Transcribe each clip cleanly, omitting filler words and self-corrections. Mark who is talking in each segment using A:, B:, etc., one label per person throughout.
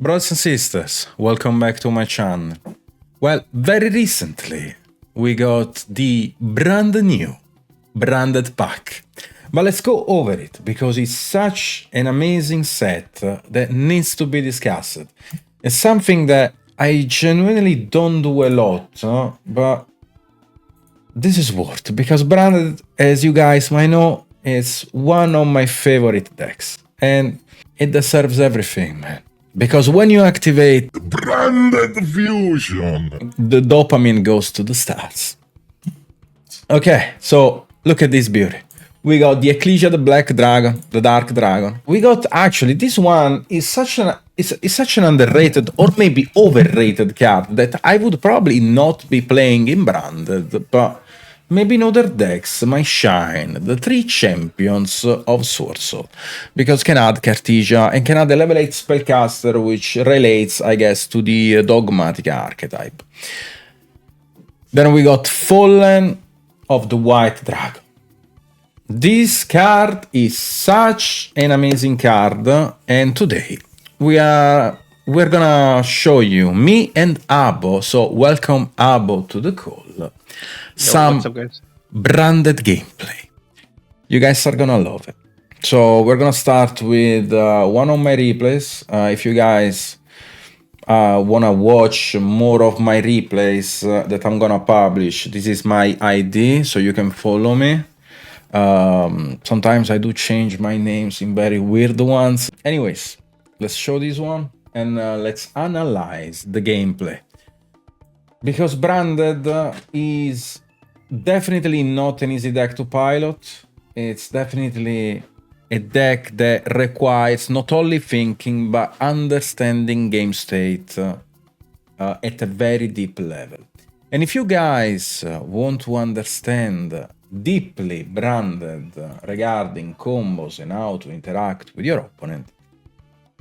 A: Brothers and sisters, welcome back to my channel. Well, very recently we got the brand new branded pack. But let's go over it because it's such an amazing set that needs to be discussed. It's something that I genuinely don't do a lot, but this is worth because branded, as you guys might know, is one of my favorite decks. And it deserves everything, man. Because when you activate
B: Branded Fusion,
A: the dopamine goes to the stars. Okay, so look at this beauty. We got the Ecclesia, the Black Dragon, the Dark Dragon. We got actually this one is such an underrated or maybe overrated card that I would probably not be playing in branded, but maybe in other decks might shine. The three champions of Swordsoul, because can add Cartesia and can add a level 8 spellcaster, which relates, I guess, to the dogmatic archetype. Then we got Fallen of the White Dragon. This card is such an amazing card, and today we're gonna show you, me and Abo, so welcome Abo to the call, some
C: what's up, guys?
A: branded gameplay. You guys are gonna love it. So we're gonna start with one of my replays. If you guys wanna watch more of my replays that I'm gonna publish, this is my ID, so you can follow me. Sometimes I do change my names in very weird ones. Anyways, let's show this one and let's analyze the gameplay. Because branded is definitely not an easy deck to pilot. It's definitely a deck that requires not only thinking but understanding game state at a very deep level. And if you guys want to understand deeply branded regarding combos and how to interact with your opponent,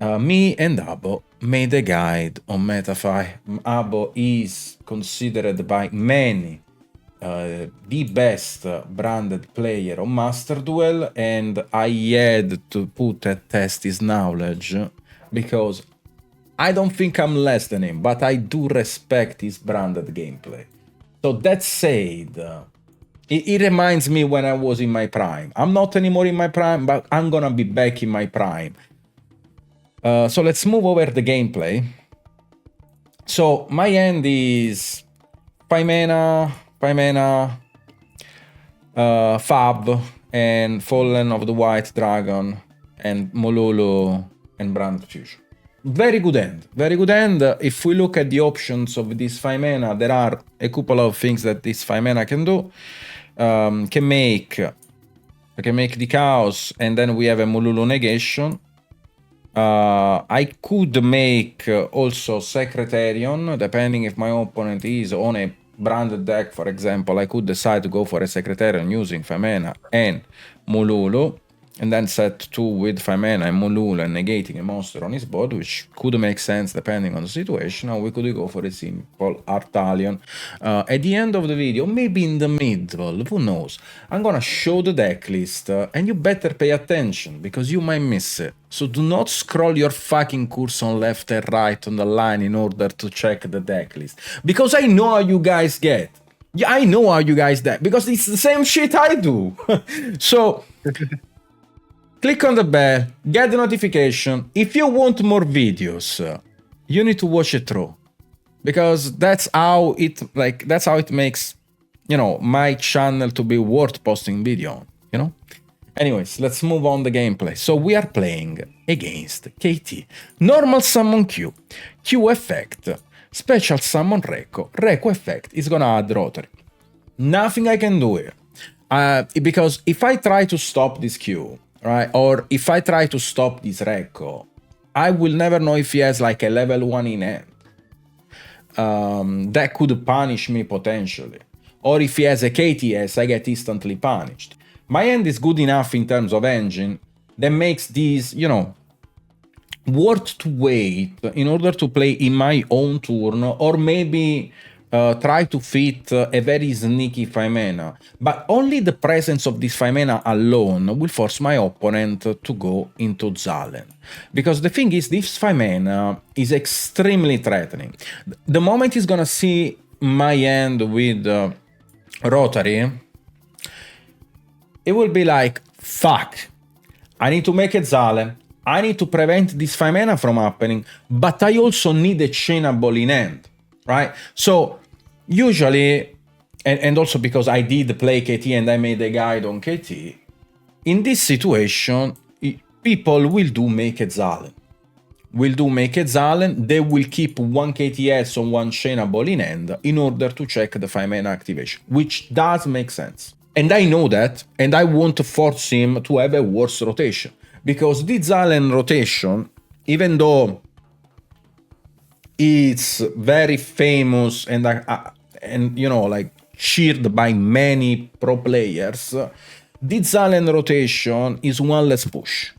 A: me and Abo made a guide on MetaFi. Abo is considered by many the best branded player on Master Duel, and I had to put and test his knowledge because I don't think I'm less than him, but I do respect his branded gameplay. So that said, it reminds me when I was in my prime. I'm not anymore in my prime, but I'm gonna be back in my prime. So let's move over the gameplay. So my end is 5 mana, Fab, and Fallen of the White Dragon, and Mololo, and Brand Fusion. Very good end, very good end. If we look at the options of this 5 mana, there are a couple of things that this 5 mana can do. Can make the Chaos, and then we have a Mololo negation. I could make also Secretarian, depending if my opponent is on a branded deck, for example. I could decide to go for a Secretarian using 5 mana and Mololo, and then set 2 with 5 mana and Mololo and negating a monster on his board, which could make sense depending on the situation. Or we could go for a simple Artalion. At the end of the video, maybe in the middle, who knows, I'm gonna show the deck list, and you better pay attention because you might miss it. So do not scroll your fucking cursor on left and right on the line in order to check the deck list, because I know how you guys get. Yeah, I know how you guys get because it's the same shit I do. So click on the bell, get the notification. If you want more videos, you need to watch it through, because that's how it makes, my channel to be worth posting video on, Anyways, let's move on the gameplay. So we are playing against KT. Normal summon Q. Q effect. Special summon Reko. Reko effect is gonna add rotary. Nothing I can do here. Because if I try to stop this Q, right, or if I try to stop this Reko, I will never know if he has like a level 1 in hand. That could punish me potentially. Or if he has a KTS, I get instantly punished. My hand is good enough in terms of engine that makes these, worth to wait in order to play in my own turn, or maybe try to fit a very sneaky 5 mana, but only the presence of this 5 mana alone will force my opponent to go into Zalen. Because the thing is, this 5 mana is extremely threatening. The moment he's gonna see my hand with Rotary, it will be like, fuck, I need to make a Zalen, I need to prevent this 5 mana from happening, but I also need a chainable in hand, right? So usually, and also because I did play KT and I made a guide on KT, in this situation, people will do make a Zalen. They will keep one KTS on one chainable in hand in order to check the 5 mana activation, which does make sense. And I know that, and I won't force him to have a worse rotation. Because the Zalen rotation, even though it's very famous and you know, like cheered by many pro players, the Zalen rotation is one less push.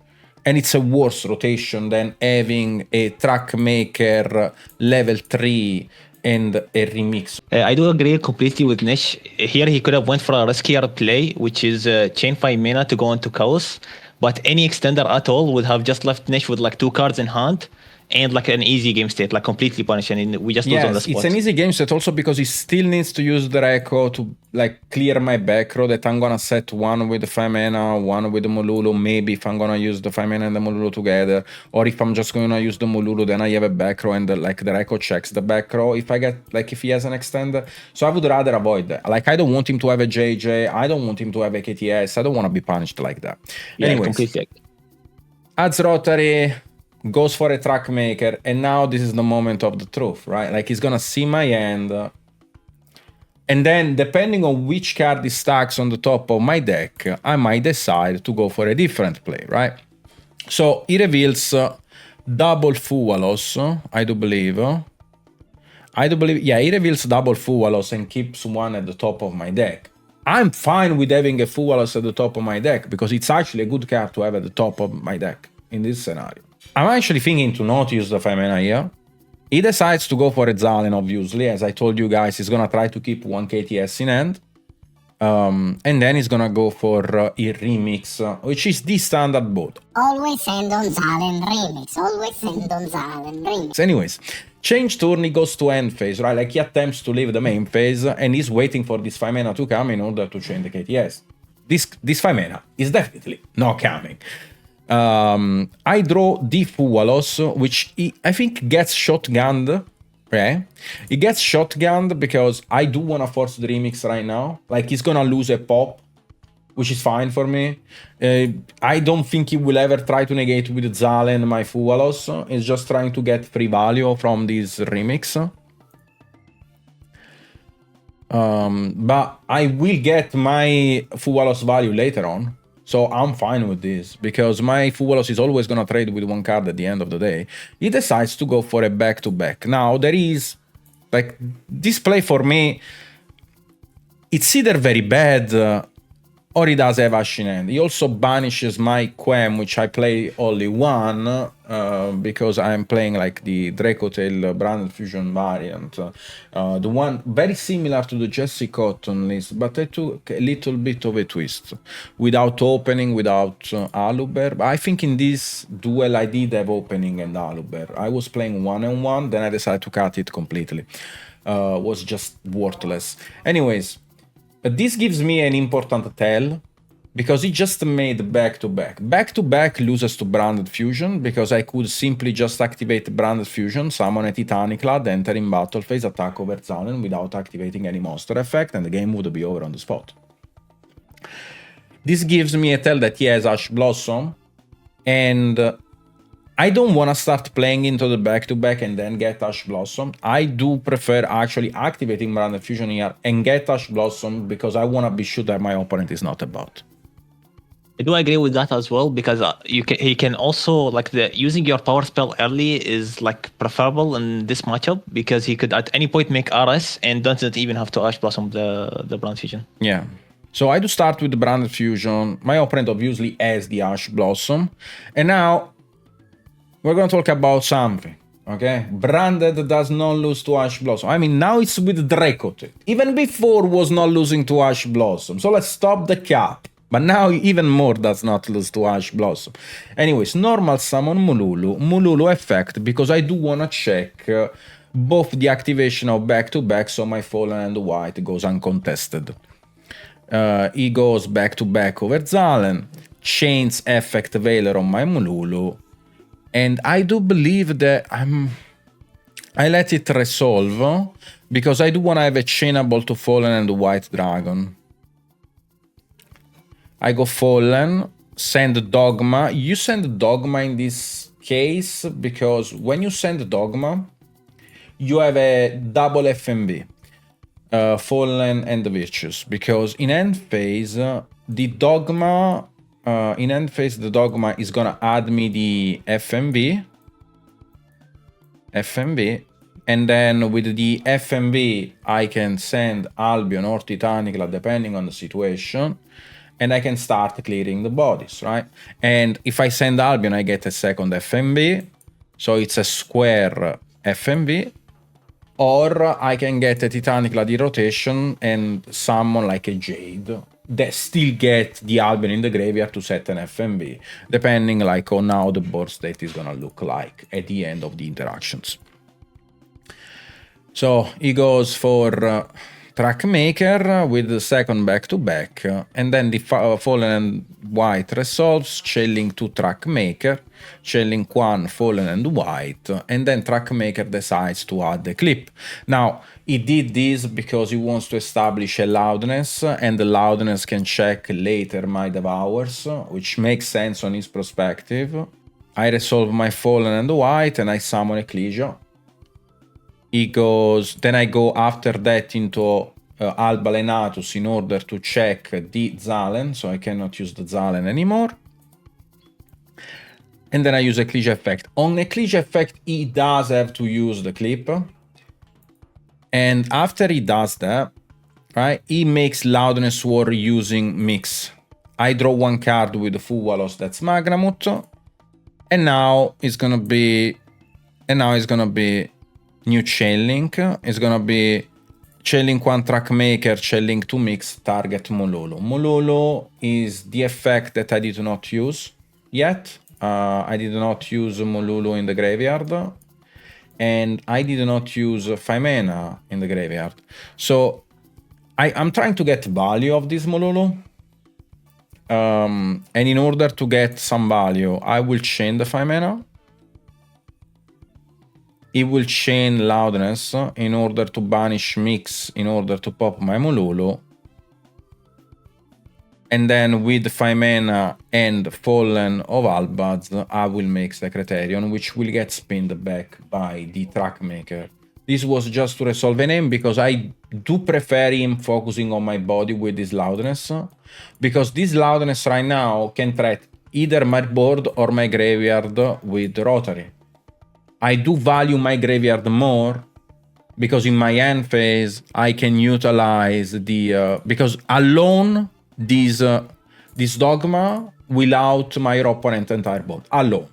A: And it's a worse rotation than having a track maker level 3 and a remix.
C: I do agree completely with Nish. Here he could have went for a riskier play, which is chain 5 mana to go into Chaos. But any extender at all would have just left Nish with like 2 cards in hand and like an easy game state, like completely punished, and we just lose on the spot.
A: It's an easy game set also because he still needs to use the Reco to like clear my back row that I'm gonna set one with the 5 mana, one with the Molulu, maybe if I'm gonna use the 5 mana and the Molulu together, or if I'm just gonna use the Molulu, then I have a back row and the Reco checks the back row if I get, like if he has an extender. So I would rather avoid that. Like I don't want him to have a JJ, I don't want him to have a KTS, I don't want to be punished like that.
C: Yeah,
A: anyways,
C: completely.
A: Adds Rotary, goes for a track maker, and now this is the moment of the truth, right? Like he's gonna see my hand, and then depending on which card he stacks on the top of my deck, I might decide to go for a different play, right? So he reveals double Fuwalos, I do believe, yeah, he reveals double Fuwalos and keeps one at the top of my deck. I'm fine with having a Fuwalos at the top of my deck because it's actually a good card to have at the top of my deck in this scenario. I'm actually thinking to not use the 5 mana here. He decides to go for a Zalen, obviously. As I told you guys, he's gonna try to keep one KTS in hand. And then he's gonna go for a remix, which is the standard board.
D: Always send on Zalen remix. Always send on Zalen remix.
A: Anyways, change turn, he goes to end phase, right? Like he attempts to leave the main phase and he's waiting for this 5 mana to come in order to chain the KTS. This 5 mana is definitely not coming. I draw the Fuwalos, which I think gets shotgunned. Okay, he gets shotgunned because I do want to force the remix right now. Like he's gonna lose a pop, which is fine for me. I don't think he will ever try to negate with Zalen my Fuwalos. He's just trying to get free value from this remix. But I will get my Fuwalos value later on. So I'm fine with this, because my Fuwalos is always gonna trade with one card at the end of the day. He decides to go for a back-to-back. Now, there is, like, this play for me, it's either very bad, or he does have Ash in hand. He also banishes my Quem, which I play only one, because I'm playing like the Dracotail Branded Fusion variant. The one very similar to the Jesse Cotton list, but I took a little bit of a twist. Without opening, without Aluber. But I think in this duel I did have opening and Aluber. I was playing 1-on-1, then I decided to cut it completely. Was just worthless. Anyways, this gives me an important tell, because he just made back-to-back. Back-to-back loses to Branded Fusion, because I could simply just activate Branded Fusion, summon a Titanic Lad, enter in battle phase, attack over Zalen without activating any monster effect, and the game would be over on the spot. This gives me a tell that he has Ash Blossom, and I don't want to start playing into the back-to-back and then get Ash Blossom. I do prefer actually activating Branded Fusion here and get Ash Blossom, because I want to be sure that my opponent is not about.
C: I do agree with that as well, because he can also, like, using your power spell early is like preferable in this matchup, because he could at any point make RS and doesn't even have to Ash Blossom the Branded Fusion.
A: Yeah. So I do start with the Branded Fusion. My opponent obviously has the Ash Blossom. And now we're going to talk about something, Okay, Branded does not lose to Ash Blossom. I mean, now it's with Dracotail. Even before was not losing to Ash Blossom. So let's stop the cap. But now even more does not lose to Ash Blossom. Anyways, normal summon Mululu. Mululu effect, because I do want to check both the activation of back-to-back, so my Fallen and the White goes uncontested. He goes back-to-back over Zalen. Chains effect Veiler on my Mululu. And I do believe that I let it resolve, because I do want to have a chainable to Fallen and the White Dragon. I go Fallen, send Dogma. You send Dogma in this case, because when you send Dogma, you have a double FMB. Fallen and the Virtuous. Because in end phase, the Dogma... in end phase, the Dogma is gonna add me the FMB. And then with the FMB, I can send Albion or Titanicla, depending on the situation. And I can start clearing the bodies, right? And if I send Albion, I get a second FMB. So it's a square FMB. Or I can get a Titanicla de rotation and summon like a Jade that still get the Albion in the graveyard to set an FMB, depending like on how the board state is gonna look like at the end of the interactions. So he goes for Trackmaker with the second back-to-back, and then the Fallen and White resolves, chailing to Trackmaker, chailing one Fallen and White, and then Trackmaker decides to add the clip. Now, he did this because he wants to establish a loudness, and the loudness can check later my Devours, which makes sense on his perspective. I resolve my Fallen and White, and I summon Ecclesia. He goes, then I go after that into Alba Lenatus in order to check the Zalen, so I cannot use the Zalen anymore. And then I use Ecclesia effect. On Ecclesia effect, he does have to use the clip. And after he does that, right, he makes Loudness War using Mix. I draw one card with the Fuwalos, that's Magnamut. And now it's gonna be new Chainlink. It's gonna be Chainlink 1 Trackmaker, Chainlink 2 Mix, target Mululu. Mululu is the effect that I did not use yet. I did not use Mululu in the graveyard. And I did not use 5 mana in the graveyard. So I'm trying to get value of this Mululu. And in order to get some value, I will chain the 5 mana. It will chain Loudness in order to banish Mix, in order to pop my Mululu. And then with 5 mana and Fallen of Albaz, I will make Secretarian, which will get spinned back by the Trackmaker. This was just to resolve a name, because I do prefer him focusing on my body with this Loudness. Because this Loudness right now can threat either my board or my graveyard with Rotary. I do value my graveyard more, because in my end phase, I can utilize the... because alone, this Dogma will out my opponent's entire board. Alone.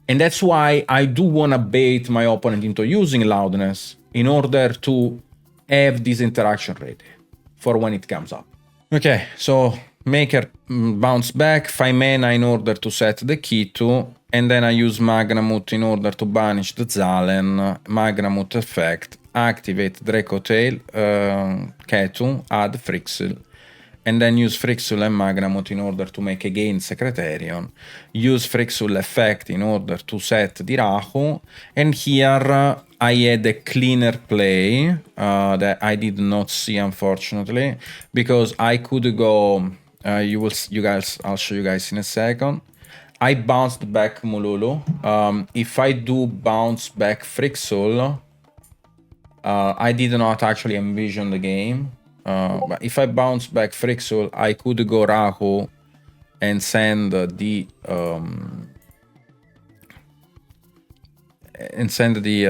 A: And that's why I do want to bait my opponent into using Loudness in order to have this interaction ready for when it comes up. Okay, so Maker bounce back, 5 mana in order to set the Kitu, and then I use Magnamut in order to banish the Zalen, Magnamut effect, activate Dracotail, Ketu, add Frixil, and then use Frixil and Magnamut in order to make again Secretarian, use Frixil effect in order to set the Rahu, and here I had a cleaner play that I did not see, unfortunately, because I could go... I'll show you guys in a second. I bounced back Mululu. If I do bounce back Frixil, I did not actually envision the game. But if I bounce back Frixil, I could go Rahu and send the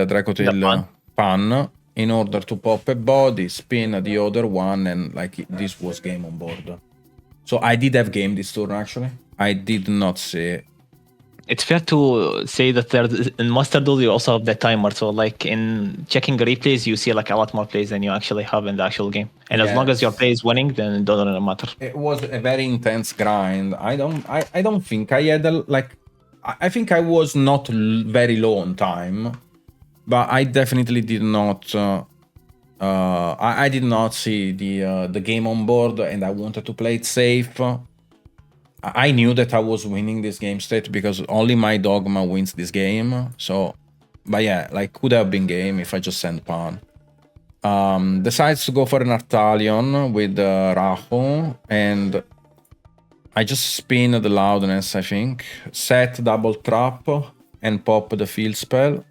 A: Dracotail Pan in order to pop a body, spin the other one, and like this was game on board. So I did have game this turn actually. I did not see
C: It's fair to say that in Master Duel you also have the timer. So like in checking replays, you see like a lot more plays than you actually have in the actual game. And as long as your
A: Yes.
C: play is winning, then it doesn't matter.
A: It was a very intense grind. I don't think I had I think I was not very low on time, but I definitely did not. I did not see the game on board, and I wanted to play it safe. I knew that I was winning this game state because only my dogma wins this game. So, but yeah, like could have been game if I just sent pawn. Decides to go for an Artalion with Raho, and I just spin the loudness, I think. Set double trap and pop the field spell.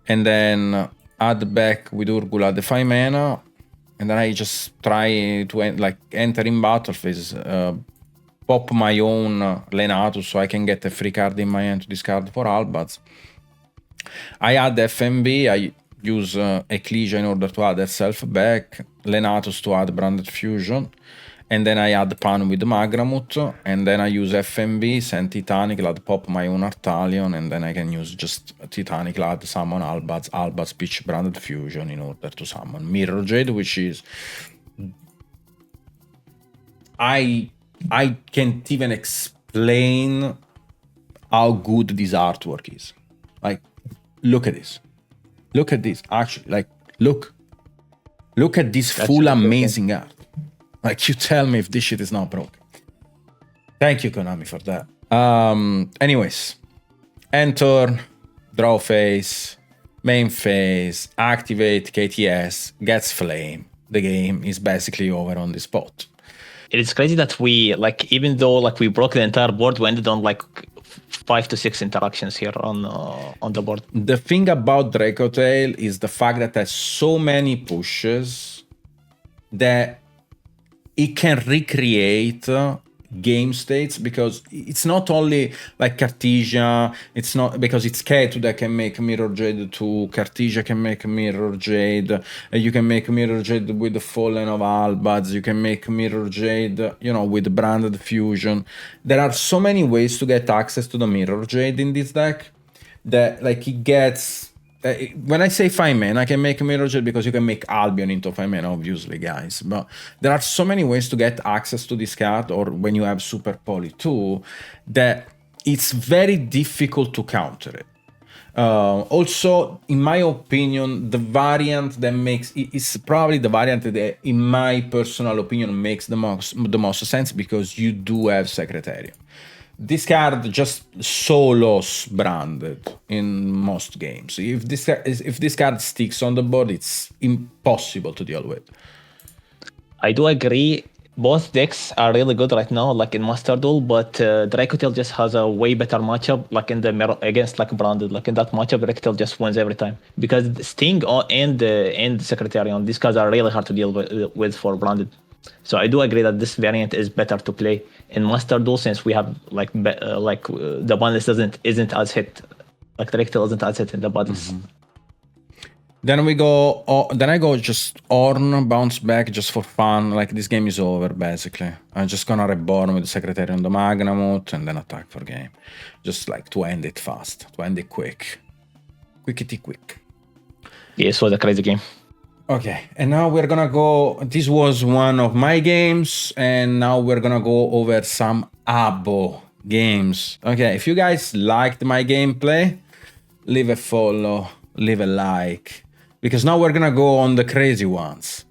A: And then add back with Urgula the 5 mana. And then I just try to enter in battle phase. Pop my own Lenatus so I can get a free card in my hand to discard for Albaz. I add FMB, I use Ecclesia in order to add herself back, Lenatus to add Branded Fusion, and then I add Pan with Magramut, and then I use FMB, send Titanic, add pop my own Artalion, and then I can use just Titanic, add summon Albaz, pitch Branded Fusion in order to summon Mirror Jade, which is... I can't even explain how good this artwork is. Like, look at this. Look at this. Actually, like, look at this full amazing art. Like, you tell me if this shit is not broken. Thank you, Konami, for that. Anyways, enter, draw phase, main phase, activate KTS, gets flame. The game is basically over on the spot.
C: It is crazy that we like, even though like we broke the entire board, we ended on like 5 to 6 interactions here on the board.
A: The thing about Draco Tail is the fact that there's so many pushes that it can recreate game states, because it's not only like Cartesia, it's not because it's Ketu that can make Mirror Jade to Cartesia can make Mirror Jade, you can make Mirror Jade with the Fallen of Albaz, you can make Mirror Jade, you know, with Branded Fusion. There are so many ways to get access to the Mirror Jade in this deck that like it gets... when I say 5 mana, I can make Mirror Jade because you can make Albion into 5 mana, obviously, guys. But there are so many ways to get access to this card, or when you have Super Poly 2, that it's very difficult to counter it. Also, in my opinion, the variant that makes is probably the variant that, in my personal opinion, makes the most sense, because you do have Secretariat. This card just solos branded in most games. If this card sticks on the board, it's impossible to deal with.
C: I do agree. Both decks are really good right now, like in Master Duel, but Dracotail just has a way better matchup, like in the mirror against like Branded. Like in that matchup, Dracotail just wins every time, because Sting and Secretariat, these cards are really hard to deal with for Branded. So I do agree that this variant is better to play in Master Duel, since we have the bundles isn't as hit, like Dracotail isn't as hit in the bundles.
A: Mm-hmm. Then we go. Then I go just Ornn, bounce back just for fun. Like this game is over basically. I'm just gonna reborn with the Secretary on the Magnamut and then attack for game, just like to end it fast, to end it quick, quick.
C: Yeah, it was a crazy game.
A: Okay, and now we're gonna go. This was one of my games, and now we're gonna go over some Abo games. Okay, if you guys liked my gameplay, leave a follow, leave a like, because now we're gonna go on the crazy ones.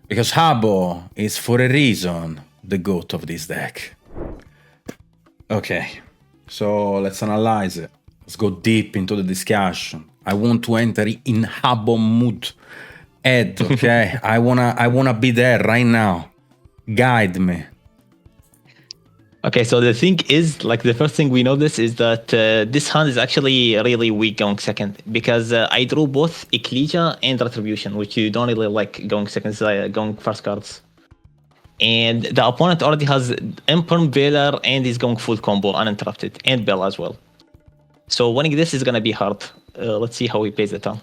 A: Because Abo is for a reason the GOAT of this deck. Okay, so let's analyze it. Let's go deep into the discussion. I want to enter in Abo mood. Ed, okay? I wanna be there right now. Guide me.
C: Okay, so the thing is, like the first thing we notice is that this hand is actually really weak going second, because I drew both Ecclesia and Retribution, which you don't really like going second, going first cards. And the opponent already has Imperm Veiler, and he's going full combo uninterrupted, and Bell as well. So winning this is gonna be hard. Let's see how he plays the turn.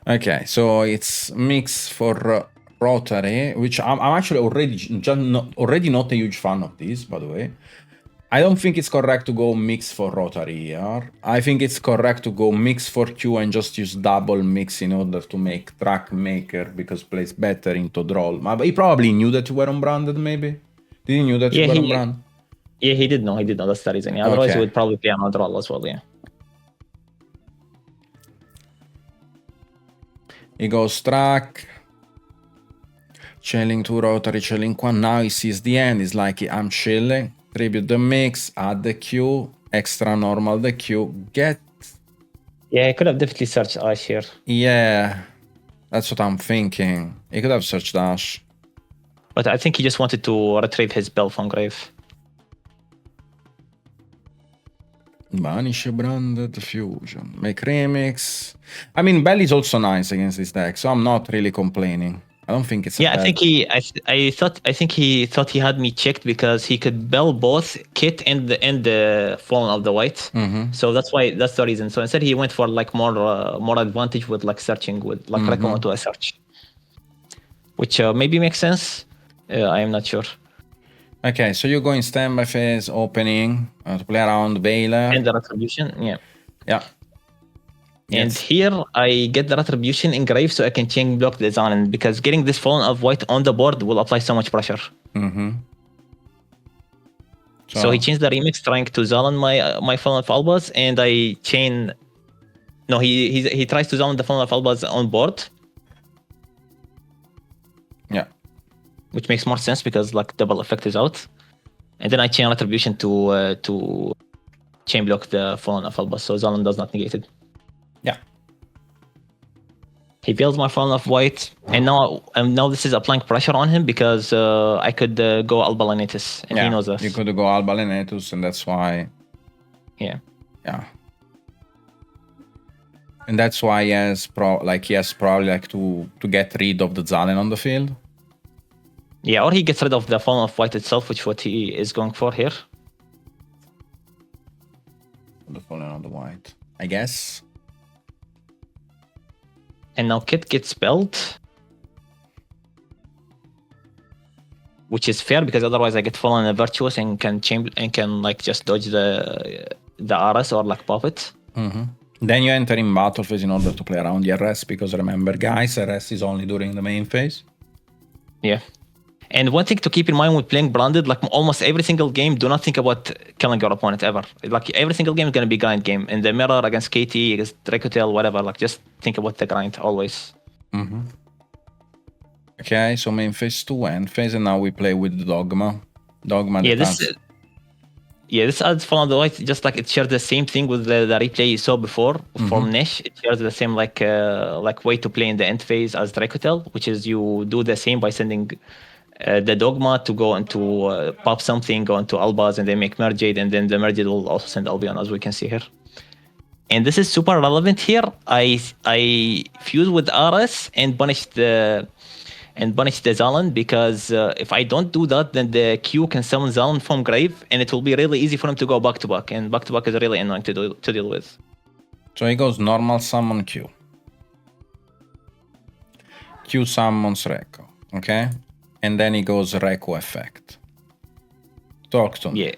A: Okay, so it's mix for Rotary, which I'm actually already not a huge fan of this, by the way. I don't think it's correct to go mix for rotary here. I think it's correct to go mix for Q and just use double mix in order to make track maker because plays better into draw. But he probably knew that you were unbranded, maybe? Did he knew that you were unbranded?
C: Yeah, he did know. He did know. That's the reason. Yeah. Otherwise, he would probably play another roll as well. Yeah.
A: He goes track. Chilling to rotary, chilling one. Now he sees the end. He's like, I'm chilling. Tribute the mix, add the Q, extra normal the Q, get.
C: Yeah, he could have definitely searched Ash here.
A: Yeah, that's what I'm thinking. He could have searched Ash.
C: But I think he just wanted to retrieve his bell from grave.
A: Banish branded fusion. Make remix. I mean, Bell is also nice against this deck, so I'm not really complaining. I don't think it's.
C: Yeah, I think he thought he had me checked because he could bell both Kit and the Fallen of the White.
A: Mm-hmm.
C: So that's the reason. So instead he went for like more advantage with like searching with like recommend to a search, which maybe makes sense. I am not sure.
A: Okay, so you go in standby phase, opening to play around Baylor.
C: And the retribution, yeah.
A: Yeah.
C: And
A: Yes.
C: here I get the retribution engraved so I can chain block the Zanen because getting this Fallen of White on the board will apply so much pressure.
A: Mm-hmm.
C: So he changed the remix trying to Zanen my Fallen of Albaz and I chain. No, he tries to Zanen the Fallen of Albaz on board.
A: Yeah.
C: Which makes more sense because like double effect is out. And then I chain retribution to chain block the Fallen of Albaz so Zanen does not negate it.
A: Yeah.
C: He builds my Fallen of White, and now this is applying pressure on him because I could go Alba Lanitus, and he knows this.
A: You could go Alba Lanitus, and that's why.
C: Yeah.
A: Yeah. And that's why he has probably like to get rid of the Zalen on the field.
C: Yeah, or he gets rid of the Fallen of White itself, which what he is going for here.
A: The Fallen on the White, I guess.
C: And now Kit gets built, which is fair because otherwise I get Fallen and Virtuous and can like just dodge the RS or like pop it.
A: Mm-hmm. Then you enter in battle phase in order to play around the RS because remember, guys, RS is only during the main phase.
C: Yeah. And one thing to keep in mind when playing branded, like almost every single game, do not think about killing your opponent ever. Like every single game is going to be grind game. In the mirror, against KT, against Dracotel, whatever, like just think about the grind always.
A: Mm-hmm. Okay, so main phase 2 end phase, and now we play with the Dogma.
C: This adds Fallen of the White, just like it shares the same thing with the replay you saw before from Nesh. It shares the same like way to play in the end phase as Dracotel, which is you do the same by sending the Dogma to go into pop something, go into Albaz, and then make Merjade, and then the Merjade will also send Albion, as we can see here. And this is super relevant here. I fuse with RS and banish the Zalan because if I don't do that, then the Q can summon Zalan from grave, and it will be really easy for him to go back to back, and back to back is really annoying to deal with.
A: So he goes normal summon Q. Q summons Reko, okay? And then he goes Reko effect. Talk to me.
C: Yeah.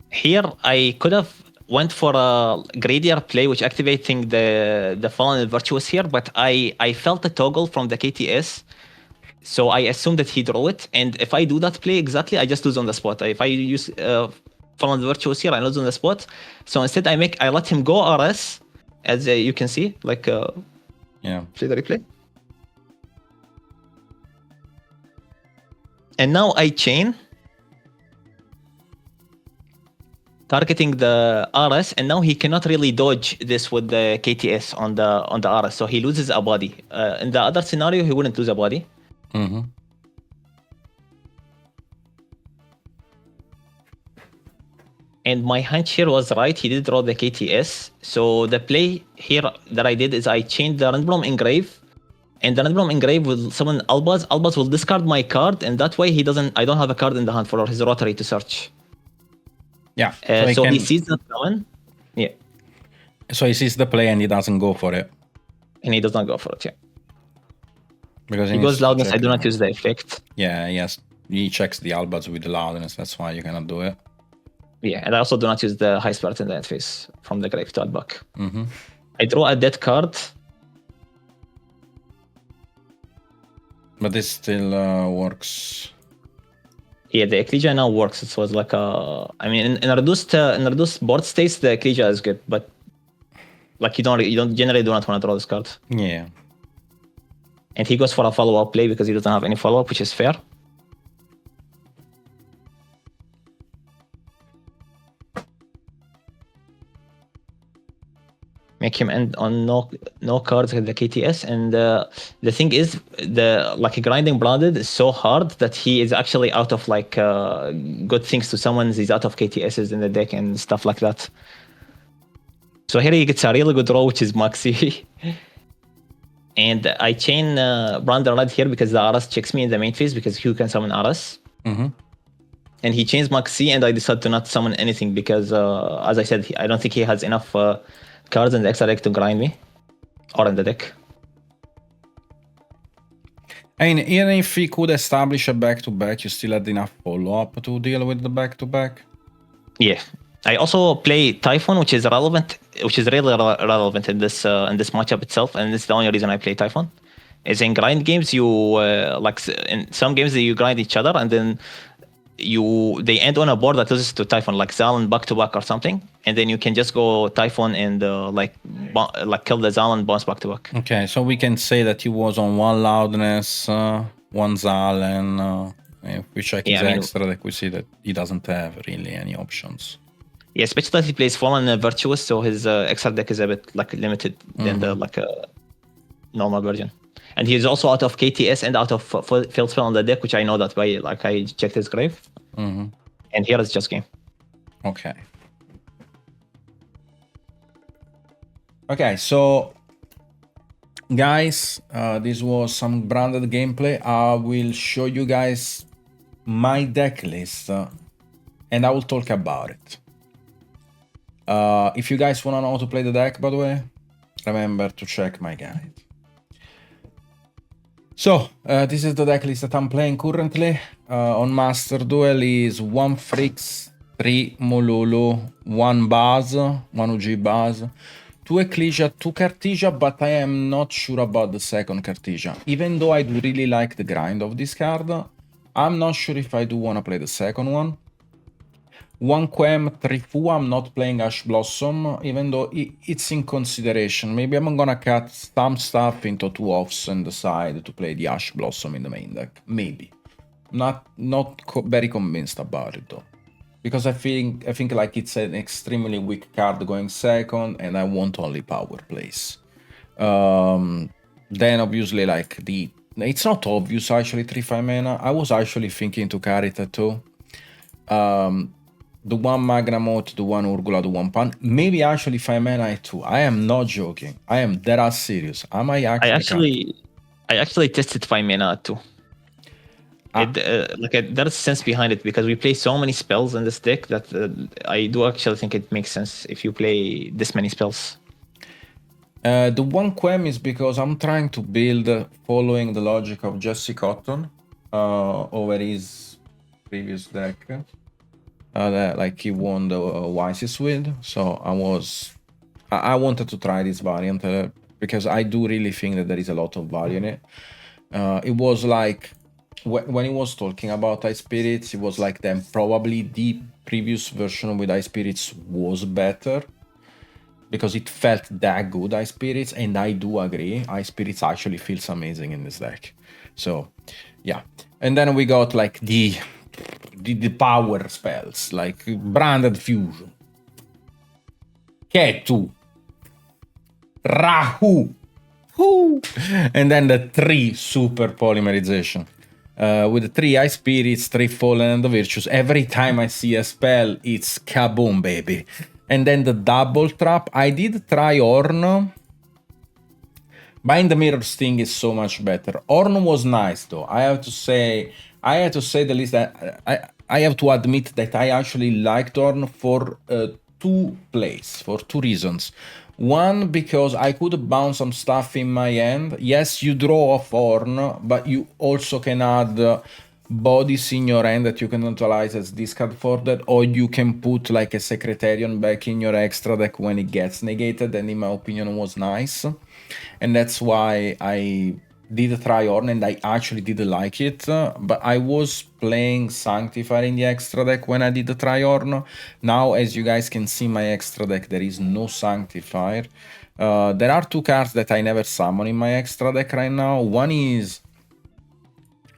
C: Here I could have went for a Gradier play, which activating the Fallen and Virtuous here, but I felt a toggle from the KTS, so I assumed that he drew it. And if I do that play exactly, I just lose on the spot. If I use Fallen and Virtuous here, I lose on the spot. So instead, I let him go RS, as you can see, like
A: Yeah.
C: play the replay. And now I chain, targeting the RS, and now he cannot really dodge this with the KTS on the RS, so he loses a body. In the other scenario, he wouldn't lose a body.
A: Mm-hmm.
C: And my hunch here was right. He did draw the KTS. So the play here that I did is I chained the Randblom Engrave, and the Randblom Engrave will summon Albaz. Albaz will discard my card, and that way I don't have a card in the hand for his rotary to search.
A: Yeah.
C: So he sees that summon. Yeah.
A: So he sees the play and he doesn't go for it.
C: And he does not go for it, yeah.
A: Because
C: he goes loudness, I do not use the effect.
A: Yeah, yes. He checks the Albaz with the loudness, that's why you cannot do it.
C: Yeah, and I also do not use the high spirit in the end phase from the grave to add back.
A: Mm-hmm.
C: I draw a dead card.
A: But this still works.
C: Yeah, the Ecclesia now works. It was like a. I mean, in reduced board states, the Ecclesia is good, but like you don't generally do not want to draw this card.
A: Yeah.
C: And he goes for a follow-up play because he doesn't have any follow-up, which is fair. Make him end on no cards with the KTS, and the thing is, the like grinding blooded is so hard that he is actually out of like good things to summons. He's out of KTSs in the deck and stuff like that. So here he gets a really good roll, which is Maxi. And I chain Brander Red here because the Aras checks me in the main phase because Hugh can summon Aras.
A: Mm-hmm.
C: And he chains Maxi, and I decide to not summon anything because, as I said, I don't think he has enough cards in the extra deck to grind me. Or in the deck.
A: I mean, even if he could establish a back-to-back, you still had enough follow-up to deal with the back-to-back?
C: Yeah. I also play Typhon, which is relevant, which is really relevant in this matchup itself, and this is the only reason I play Typhon. Is in grind games, you like in some games you grind each other, and then they end on a board that loses to Typhon, like Zalan back to back or something, and then you can just go Typhon and like kill the Zalan bounce back to back.
A: Okay, so we can say that he was on one loudness, one Zalan. If we check his extra deck, we see that he doesn't have really any options.
C: Yeah, especially that he plays Fallen and Virtuous, so his extra deck is a bit like limited than the like normal version. And he's also out of KTS and out of Field Spell on the deck, which I know that by like I checked his grave.
A: Mm-hmm.
C: And here is just game.
A: Okay. Okay, so guys, this was some branded gameplay. I will show you guys my deck list and I will talk about it. If you guys want to know how to play the deck, by the way, remember to check my guide. So, this is the deck list that I'm playing currently. On Master Duel is 1 Frix, 3 Molulu, 1 Baz, 1 UG Baz, 2 Ecclesia, 2 Cartesia, but I am not sure about the second Cartesia. Even though I do really like the grind of this card, I'm not sure if I do want to play the second one. 1 Quem, 3 Fu, I'm not playing Ash Blossom, even though it's in consideration. Maybe I'm gonna cut some stuff into 2 offs and decide to play the Ash Blossom in the main deck. Maybe. Not very convinced about it though. Because I think like it's an extremely weak card going second and I want only power plays. Then obviously like it's not obvious actually 3-5 mana. I was actually thinking to carry it too. The 1 Magnamote, the 1 Urgula, the 1 Pan. Maybe actually 5 mana 2. I am not joking. I am dead serious. I
C: actually tested 5 mana too. There's sense behind it because we play so many spells in this deck that I do actually think it makes sense if you play this many spells.
A: The 1 Quem is because I'm trying to build following the logic of Jesse Cotton over his previous deck. Like he won the Wisest with, so I wanted to try this variant because I do really think that there is a lot of value in it. It was like when he was talking about Ice Spirits, it was like then probably the previous version with Ice Spirits was better because it felt that good, Ice Spirits, and I do agree. Ice Spirits actually feels amazing in this deck. So yeah, and then we got like the power spells like Branded Fusion, Ketu, Rahu, and then the 3 Super Polymerization with 3 Ice Spirits, 3 Fallen and the Virtues. Every time I see a spell, it's kaboom, baby. And then the Double Trap. I did try Ornn. Bind the Mirrors thing is so much better. Ornn was nice though. I have to say the least that I have to admit that I actually liked Ornn for 2 plays, for 2 reasons. One, because I could bounce some stuff in my hand. Yes, you draw off Ornn, but you also can add bodies in your hand that you can neutralize as discard for that, or you can put like a Secretarian back in your extra deck when it gets negated, and in my opinion was nice. And that's why I did try Ornn, and I actually did like it, but I was playing Sanctifier in the extra deck when I did try Ornn. Now, as you guys can see, my extra deck, there is no Sanctifier. There are two cards that I never summon in my extra deck right now. One is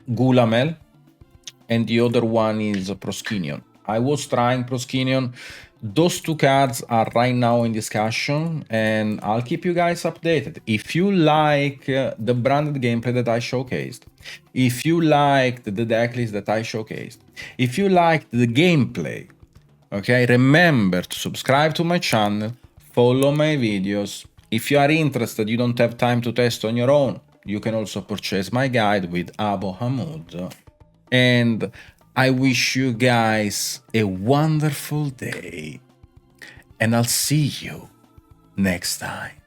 A: Gulamel, and the other one is Proskinion. I was trying Proskinion. Those two cards are right now in discussion, and I'll keep you guys updated. If you like the branded gameplay that I showcased, if you liked the decklist that I showcased, if you liked the gameplay, okay, remember to subscribe to my channel, follow my videos. If you are interested, you don't have time to test on your own, you can also purchase my guide with Abu Hamoud. And I wish you guys a wonderful day, and I'll see you next time.